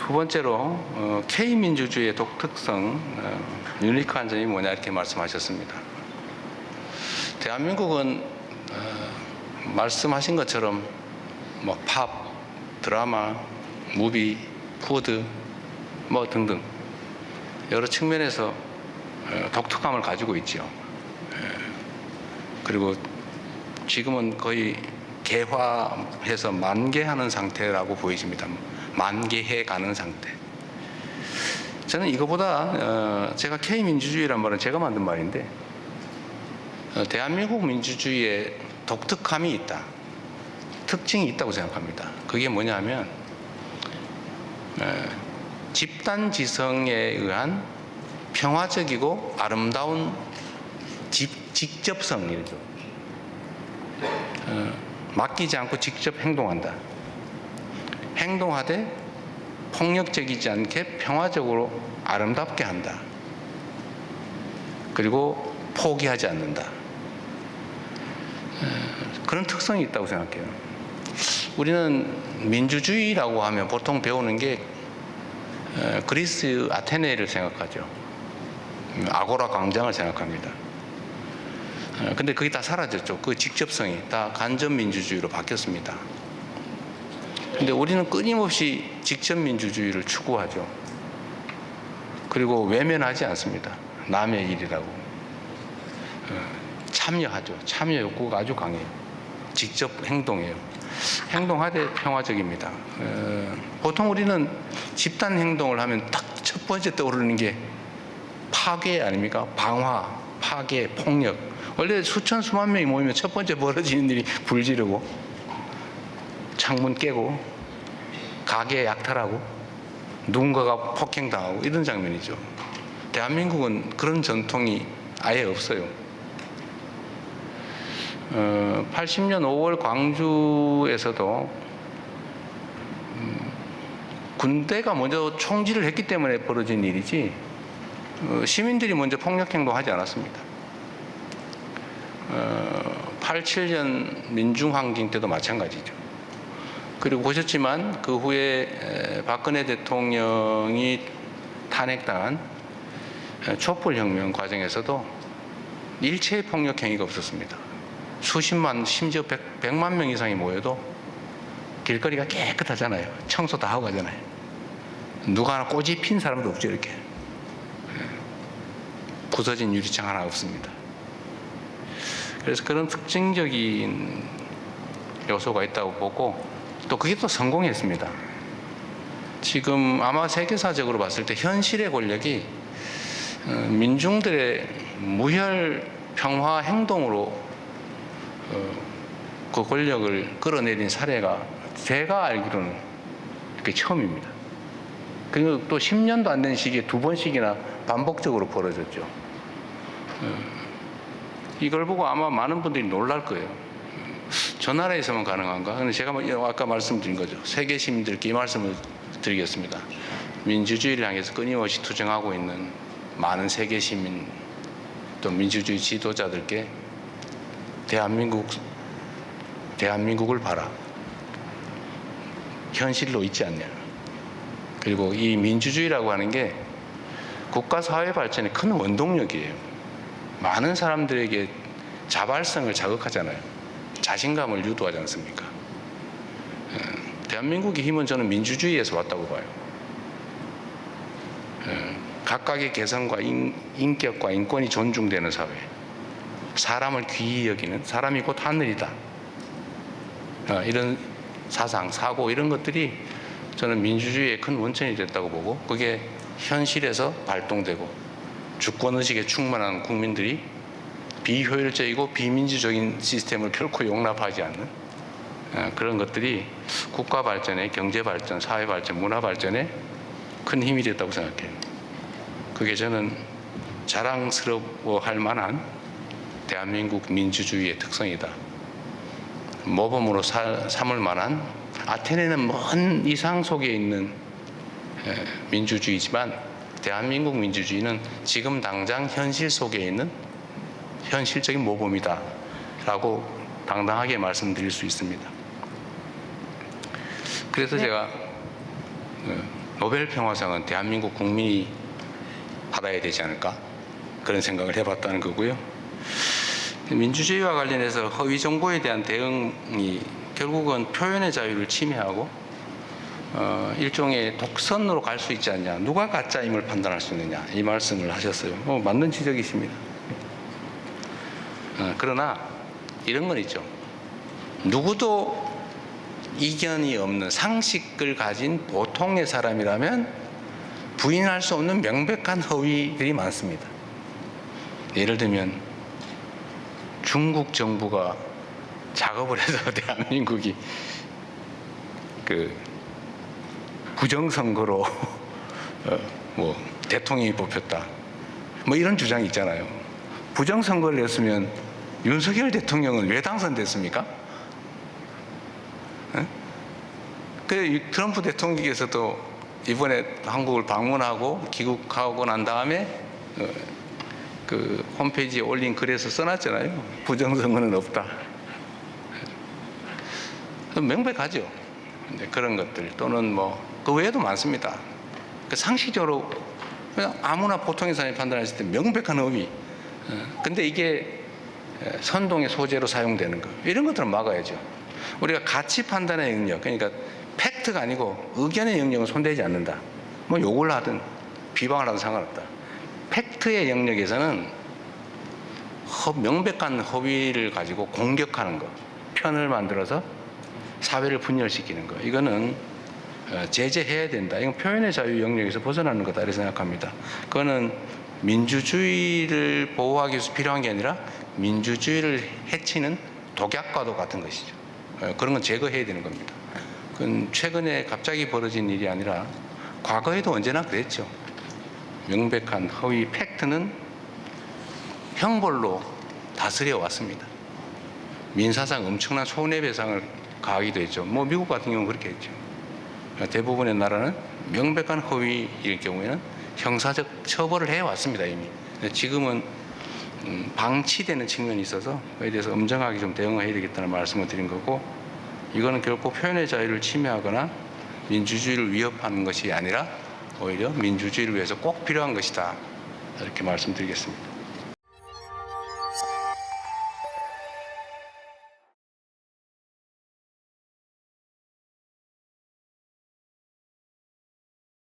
두 번째로 K민주주의의 독특성, 유니크한 점이 뭐냐 이렇게 말씀하셨습니다. 대한민국은 말씀하신 것처럼 뭐 팝, 드라마, 무비, 푸드 뭐 등등 여러 측면에서 독특함을 가지고 있죠. 그리고 지금은 거의 개화해서 만개하는 상태라고 보이십니다. 만개해 가는 상태. 저는 이거보다 제가 K민주주의란 말은 제가 만든 말인데 대한민국 민주주의에 독특함이 있다. 특징이 있다고 생각합니다. 그게 뭐냐면 집단지성에 의한 평화적이고 아름다운 직접성이죠. 맡기지 않고 직접 행동한다. 행동하되 폭력적이지 않게 평화적으로 아름답게 한다. 그리고 포기하지 않는다. 그런 특성이 있다고 생각해요. 우리는 민주주의라고 하면 보통 배우는 게 그리스 아테네를 생각하죠. 아고라 광장을 생각합니다. 근데 그게 다 사라졌죠. 그 직접성이 다 간접민주주의로 바뀌었습니다. 근데 우리는 끊임없이 직접민주주의를 추구하죠. 그리고 외면하지 않습니다. 남의 일이라고. 참여하죠. 참여 욕구가 아주 강해요. 직접 행동해요. 행동하되 평화적입니다. 보통 우리는 집단 행동을 하면 딱 첫 번째 떠오르는 게 파괴 아닙니까? 방화, 파괴, 폭력. 원래 수천 수만 명이 모이면 첫 번째 벌어지는 일이 불 지르고 창문 깨고 가게 약탈하고 누군가가 폭행당하고 이런 장면이죠. 대한민국은 그런 전통이 아예 없어요. 80년 5월 광주에서도 군대가 먼저 총질을 했기 때문에 벌어진 일이지 시민들이 먼저 폭력행동하지 않았습니다. 87년 민중항쟁 때도 마찬가지죠. 그리고 보셨지만 그 후에 박근혜 대통령이 탄핵당한 촛불혁명 과정에서도 일체의 폭력행위가 없었습니다. 수십만 심지어 100만 명 이상이 모여도 길거리가 깨끗하잖아요. 청소 다 하고 가잖아요. 누가 하나 꼬집 핀 사람도 없죠. 이렇게 부서진 유리창 하나 없습니다. 그래서 그런 특징적인 요소가 있다고 보고 또 그게 또 성공했습니다. 지금 아마 세계사적으로 봤을 때 현실의 권력이 민중들의 무혈 평화 행동으로 그 권력을 끌어내린 사례가 제가 알기로는 그게 처음입니다. 그리고 또 10년도 안 된 시기에 2번씩이나 반복적으로 벌어졌죠. 이걸 보고 아마 많은 분들이 놀랄 거예요. 저 나라에서만 가능한가? 근데 제가 아까 말씀드린 거죠. 세계 시민들께 이 말씀을 드리겠습니다. 민주주의를 향해서 끊임없이 투쟁하고 있는 많은 세계 시민 또 민주주의 지도자들께 대한민국을 봐라. 현실로 있지 않냐. 그리고 이 민주주의라고 하는 게 국가 사회 발전의 큰 원동력이에요. 많은 사람들에게 자발성을 자극하잖아요. 자신감을 유도하지 않습니까? 대한민국의 힘은 저는 민주주의에서 왔다고 봐요. 각각의 개성과 인격과 인권이 존중되는 사회, 사람을 귀히 여기는 사람이 곧 하늘이다. 이런 사상, 사고 이런 것들이 저는 민주주의의 큰 원천이 됐다고 보고 그게 현실에서 발동되고 주권의식에 충만한 국민들이 비효율적이고 비민주적인 시스템을 결코 용납하지 않는 그런 것들이 국가 발전에 경제 발전, 사회 발전, 문화 발전에 큰 힘이 됐다고 생각해요. 그게 저는 자랑스러워할 만한 대한민국 민주주의의 특성이다. 모범으로 삼을 만한 아테네는 먼 이상 속에 있는 민주주의지만 대한민국 민주주의는 지금 당장 현실 속에 있는 현실적인 모범이다 라고 당당하게 말씀드릴 수 있습니다. 그래서 제가 노벨 평화상은 대한민국 국민이 받아야 되지 않을까? 그런 생각을 해봤다는 거고요. 민주주의와 관련해서 허위 정보에 대한 대응이 결국은 표현의 자유를 침해하고 일종의 독선으로 갈 수 있지 않냐. 누가 가짜임을 판단할 수 있느냐. 이 말씀을 하셨어요. 맞는 지적이십니다. 그러나 이런 건 있죠. 누구도 이견이 없는 상식을 가진 보통의 사람이라면 부인할 수 없는 명백한 허위들이 많습니다. 예를 들면 중국 정부가 작업을 해서 대한민국이 부정선거로 대통령이 뽑혔다. 이런 주장이 있잖아요. 부정선거를 했으면 윤석열 대통령은 왜 당선됐습니까? 트럼프 대통령께서도 이번에 한국을 방문하고 귀국하고 난 다음에 홈페이지에 올린 글에서 써놨잖아요. 부정선거는 없다. 명백하죠. 그런 것들 또는 그 외에도 많습니다. 상식적으로 그냥 아무나 보통의 사람이 판단했을 때 명백한 허위. 근데 이게 선동의 소재로 사용되는 거, 이런 것들은 막아야죠. 우리가 가치 판단의 영역, 그러니까 팩트가 아니고 의견의 영역은 손대지 않는다. 욕을 하든 비방을 하든 상관없다. 팩트의 영역에서는 명백한 허위를 가지고 공격하는 거, 편을 만들어서 사회를 분열시키는 거, 이거는 제재해야 된다. 이건 표현의 자유 영역에서 벗어나는 거다 이렇게 생각합니다. 그거는 민주주의를 보호하기 위해서 필요한 게 아니라 민주주의를 해치는 독약과도 같은 것이죠. 그런 건 제거해야 되는 겁니다. 그건 최근에 갑자기 벌어진 일이 아니라 과거에도 언제나 그랬죠. 명백한 허위 팩트는 형벌로 다스려 왔습니다. 민사상 엄청난 손해배상을 가하기도 했죠. 미국 같은 경우는 그렇게 했죠. 대부분의 나라는 명백한 허위일 경우에는 형사적 처벌을 해왔습니다, 이미. 지금은 방치되는 측면이 있어서 그에 대해서 엄정하게 좀 대응을 해야 되겠다는 말씀을 드린 거고, 이거는 결코 표현의 자유를 침해하거나 민주주의를 위협하는 것이 아니라 오히려 민주주의를 위해서 꼭 필요한 것이다, 이렇게 말씀드리겠습니다.